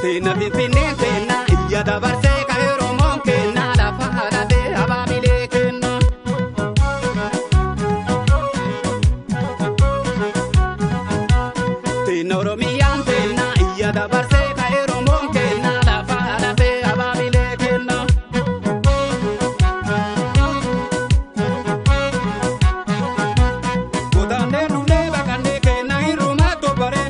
Tena Finfinnee tena iyya dabarsee ka'ee Oromoon kenna lafa haadhatee abaabilee kenna. Tena Oromiyaan tena iyya dabarsee ka'ee Oromoon kenna lafa haadhatee abaabilee kenna. Godaannee dhufnee baqannee kenna hir'umaa tobbare.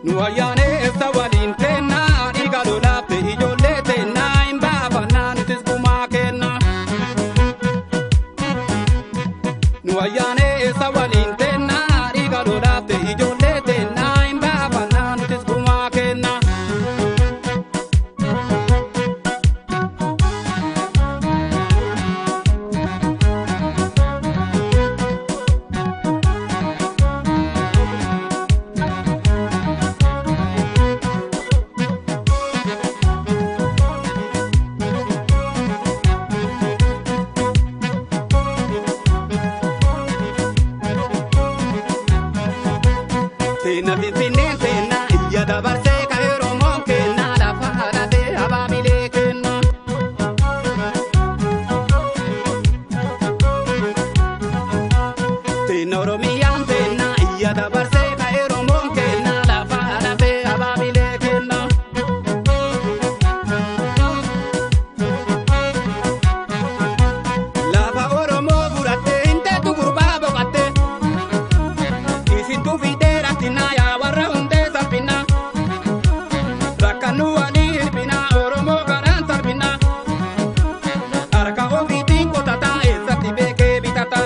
Nuayane esta waliin tenna dhiiga lolaafte ijoollee tenna hin baafannaa nutis gumaa kenna. Nuayane esta waliin tenna dhiiga lolaafte ijoollee tenna hin baafannaa nutis gumaa kenna. Tena Finfinnee tena iyya dabarsee ka'ee Oromoon kenna lafa haadhatee abaabilee kenna. Tena Oromiyaan tena iyya dabarsee ka'ee Oromoon kenna lafa haadhatee abaabilee kenna. Lafa Oromoo fudhattee hin teettu gurbaa boqattee isin tuufidee. Ya warra hundee salphina rakkannu walii hirphina Oromoo garaan salphina harka ofiitiin qotataa eessatti beekee bitata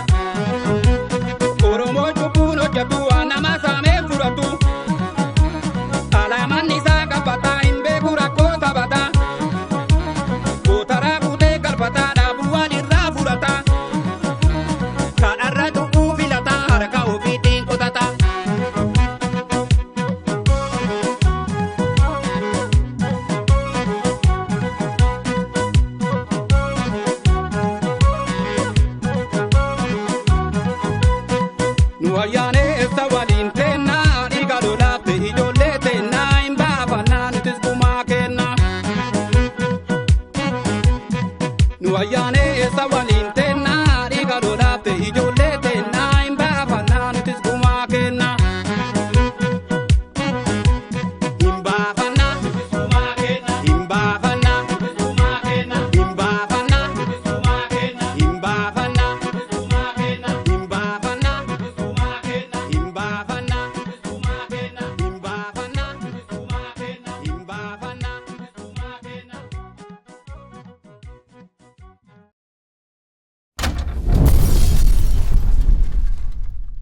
Oromoo cubbuun hojjetu waan nama saamee fudhatu alaamaan isaa qabbataa hin beeku rakkoo taphata gootaraa fuutee galfataa dhaabuu walirraa fudhata kadharra cubbuu filata harka ofiitiin qotata. Nuayane esta waliin tenna dhiiga lolaafte ijoollee tenna hin baafannaa nutis gumaa kenna. Nuayane esta waliin